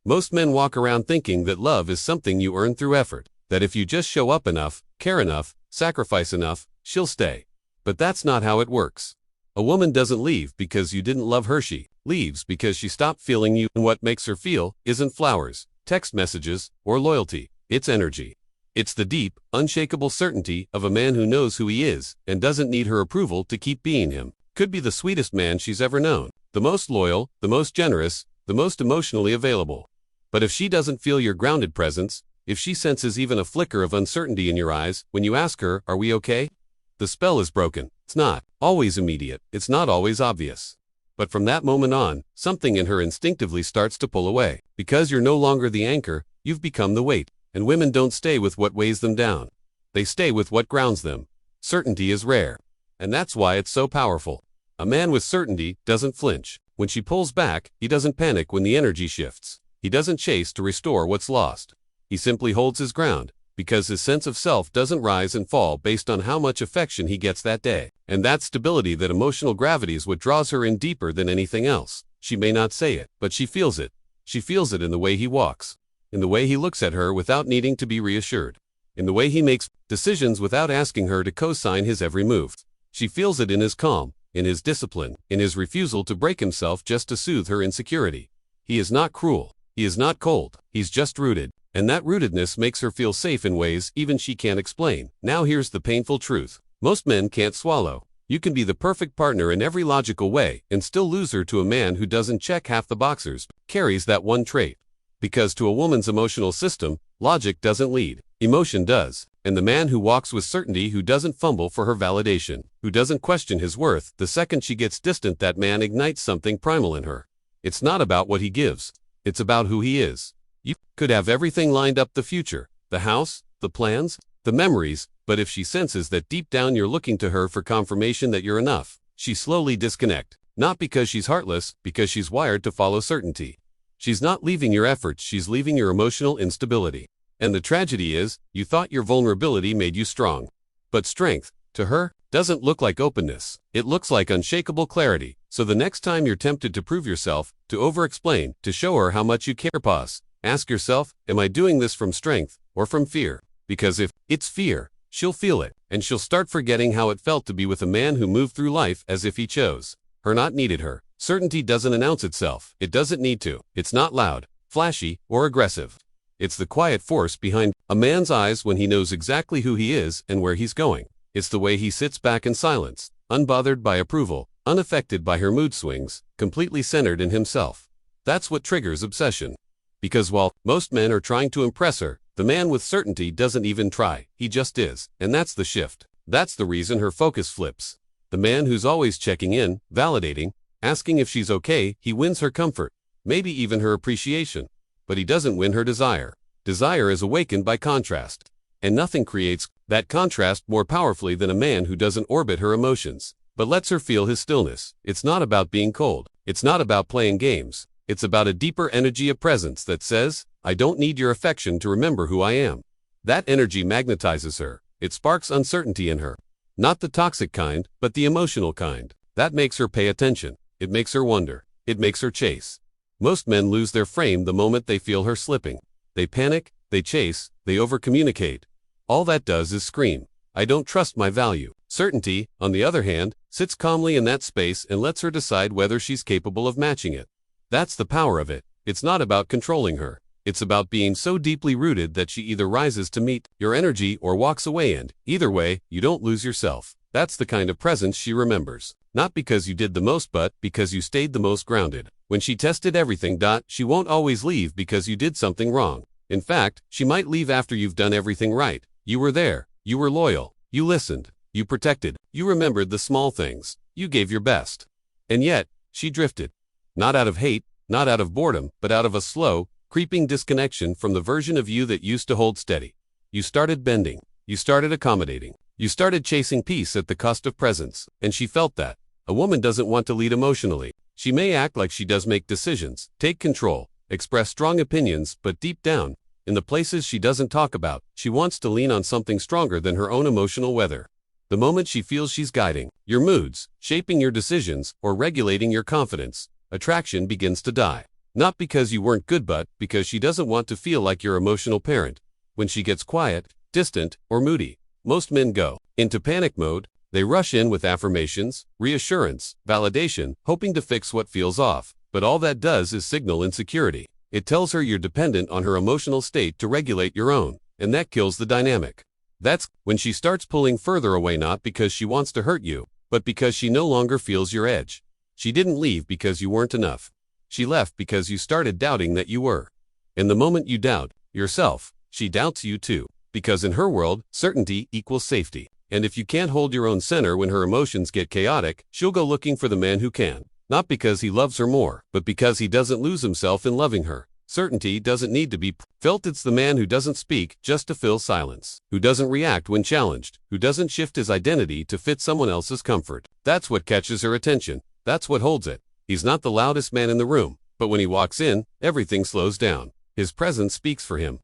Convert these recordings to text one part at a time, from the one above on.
Most men walk around thinking that love is something you earn through effort, that if you just show up enough, care enough, sacrifice enough, she'll stay. But that's not how it works. A woman doesn't leave because you didn't love her. She leaves because she stopped feeling you, and what makes her feel isn't flowers, text messages, or loyalty. It's energy. It's the deep, unshakable certainty of a man who knows who he is and doesn't need her approval to keep being him. Could be the sweetest man she's ever known, the most loyal, the most generous, the most emotionally available. But if she doesn't feel your grounded presence, if she senses even a flicker of uncertainty in your eyes when you ask her, "Are we okay?" the spell is broken. It's not always immediate, it's not always obvious. But from that moment on, something in her instinctively starts to pull away. Because you're no longer the anchor, you've become the weight. And women don't stay with what weighs them down. They stay with what grounds them. Certainty is rare. And that's why it's so powerful. A man with certainty doesn't flinch. When she pulls back, he doesn't panic when the energy shifts. He doesn't chase to restore what's lost. He simply holds his ground, because his sense of self doesn't rise and fall based on how much affection he gets that day. And that stability, that emotional gravity, is what draws her in deeper than anything else. She may not say it, but she feels it. She feels it in the way he walks, in the way he looks at her without needing to be reassured, in the way he makes decisions without asking her to co-sign his every move. She feels it in his calm, in his discipline, in his refusal to break himself just to soothe her insecurity. He is not cruel. He is not cold. He's just rooted. And that rootedness makes her feel safe in ways even she can't explain. Now here's the painful truth. Most men can't swallow. You can be the perfect partner in every logical way and still lose her to a man who doesn't check half the boxes, carries that one trait. Because to a woman's emotional system, logic doesn't lead, emotion does. And the man who walks with certainty, who doesn't fumble for her validation, who doesn't question his worth, the second she gets distant, that man ignites something primal in her. It's not about what he gives. It's about who he is. You could have everything lined up, the future, the house, the plans, the memories, but if she senses that deep down you're looking to her for confirmation that you're enough, she slowly disconnects. Not because she's heartless, because she's wired to follow certainty. She's not leaving your efforts, she's leaving your emotional instability. And the tragedy is, you thought your vulnerability made you strong. But strength, to her, doesn't look like openness. It looks like unshakable clarity. So the next time you're tempted to prove yourself, to over-explain, to show her how much you care, pause. Ask yourself, am I doing this from strength or from fear? Because if it's fear, she'll feel it, and she'll start forgetting how it felt to be with a man who moved through life as if he chose her, not needed her. Certainty doesn't announce itself. It doesn't need to. It's not loud, flashy, or aggressive. It's the quiet force behind a man's eyes when he knows exactly who he is and where he's going. It's the way he sits back in silence, unbothered by approval, unaffected by her mood swings, completely centered in himself. That's what triggers obsession. Because while most men are trying to impress her, the man with certainty doesn't even try. He just is. And that's the shift. That's the reason her focus flips. The man who's always checking in, validating, asking if she's okay, he wins her comfort, maybe even her appreciation. But he doesn't win her desire. Desire is awakened by contrast. And nothing creates that contrast more powerfully than a man who doesn't orbit her emotions, but lets her feel his stillness. It's not about being cold. It's not about playing games. It's about a deeper energy of presence that says, I don't need your affection to remember who I am. That energy magnetizes her. It sparks uncertainty in her. Not the toxic kind, but the emotional kind. That makes her pay attention. It makes her wonder. It makes her chase. Most men lose their frame the moment they feel her slipping. They panic, they chase, they overcommunicate. All that does is scream, I don't trust my value. Certainty, on the other hand, sits calmly in that space and lets her decide whether she's capable of matching it. That's the power of it. It's not about controlling her. It's about being so deeply rooted that she either rises to meet your energy or walks away, and either way, you don't lose yourself. That's the kind of presence she remembers. Not because you did the most, but because you stayed the most grounded. When she tested everything, she won't always leave because you did something wrong. In fact, she might leave after you've done everything right. You were there. You were loyal. You listened. You protected. You remembered the small things. You gave your best. And yet, she drifted. Not out of hate, not out of boredom, but out of a slow, creeping disconnection from the version of you that used to hold steady. You started bending. You started accommodating. You started chasing peace at the cost of presence. And she felt that. A woman doesn't want to lead emotionally. She may act like she does, make decisions, take control, express strong opinions, but deep down, in the places she doesn't talk about, she wants to lean on something stronger than her own emotional weather. The moment she feels she's guiding your moods, shaping your decisions, or regulating your confidence, attraction begins to die. Not because you weren't good, but because she doesn't want to feel like your emotional parent. When she gets quiet, distant, or moody, most men go into panic mode. They rush in with affirmations, reassurance, validation, hoping to fix what feels off. But all that does is signal insecurity. It tells her you're dependent on her emotional state to regulate your own, and that kills the dynamic. That's when she starts pulling further away, not because she wants to hurt you, but because she no longer feels your edge. She didn't leave because you weren't enough. She left because you started doubting that you were. And the moment you doubt yourself, she doubts you too. Because in her world, certainty equals safety. And if you can't hold your own center when her emotions get chaotic, she'll go looking for the man who can. Not because he loves her more, but because he doesn't lose himself in loving her. Certainty doesn't need to be felt. It's the man who doesn't speak just to fill silence, who doesn't react when challenged, who doesn't shift his identity to fit someone else's comfort. That's what catches her attention. That's what holds it. He's not the loudest man in the room, but when he walks in, everything slows down. His presence speaks for him.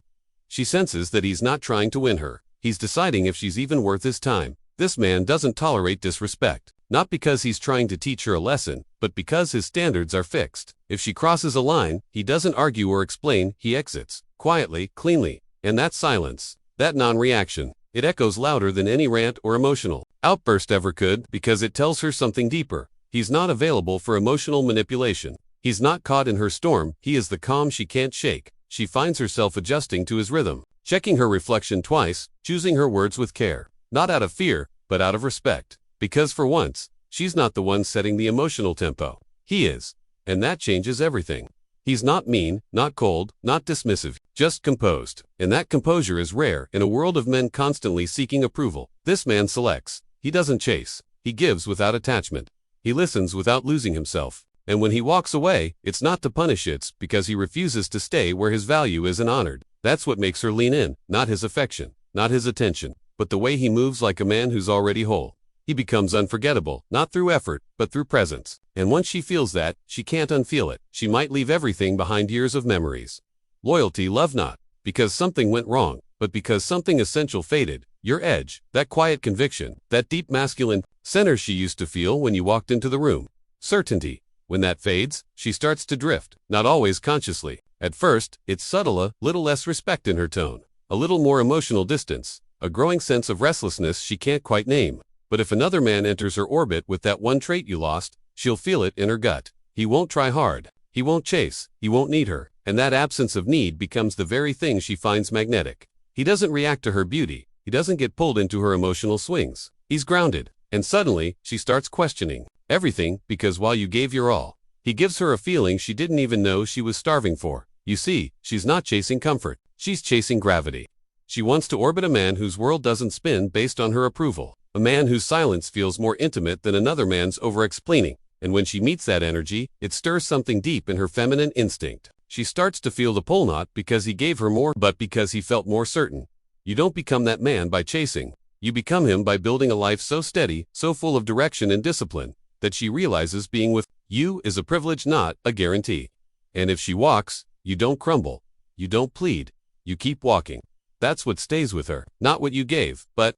She senses that he's not trying to win her. He's deciding if she's even worth his time. This man doesn't tolerate disrespect. Not because he's trying to teach her a lesson, but because his standards are fixed. If she crosses a line, he doesn't argue or explain, he exits, quietly, cleanly. And that silence, that non-reaction, it echoes louder than any rant or emotional outburst ever could, because it tells her something deeper. He's not available for emotional manipulation. He's not caught in her storm, he is the calm she can't shake. She finds herself adjusting to his rhythm, checking her reflection twice, choosing her words with care. Not out of fear, but out of respect. Because for once, she's not the one setting the emotional tempo. He is. And that changes everything. He's not mean, not cold, not dismissive, just composed. And that composure is rare in a world of men constantly seeking approval. This man selects. He doesn't chase. He gives without attachment. He listens without losing himself. And when he walks away, it's not to punish, it's because he refuses to stay where his value isn't honored. That's what makes her lean in, not his affection, not his attention, but the way he moves like a man who's already whole. He becomes unforgettable, not through effort, but through presence. And once she feels that, she can't unfeel it. She might leave everything behind, years of memories. Loyalty, love, not because something went wrong, but because something essential faded. Your edge, that quiet conviction, that deep masculine center she used to feel when you walked into the room. Certainty. When that fades, she starts to drift, not always consciously. At first, it's subtle, a little less respect in her tone, a little more emotional distance, a growing sense of restlessness she can't quite name. But if another man enters her orbit with that one trait you lost, she'll feel it in her gut. He won't try hard. He won't chase. He won't need her. And that absence of need becomes the very thing she finds magnetic. He doesn't react to her beauty. He doesn't get pulled into her emotional swings. He's grounded. And suddenly, she starts questioning everything, because while you gave your all, he gives her a feeling she didn't even know she was starving for. You see, she's not chasing comfort. She's chasing gravity. She wants to orbit a man whose world doesn't spin based on her approval. A man whose silence feels more intimate than another man's over-explaining. And when she meets that energy, it stirs something deep in her feminine instinct. She starts to feel the pull, not because he gave her more, but because he felt more certain. You don't become that man by chasing. You become him by building a life so steady, so full of direction and discipline, that she realizes being with you is a privilege, not a guarantee. And if she walks, you don't crumble. You don't plead. You keep walking. That's what stays with her. Not what you gave, but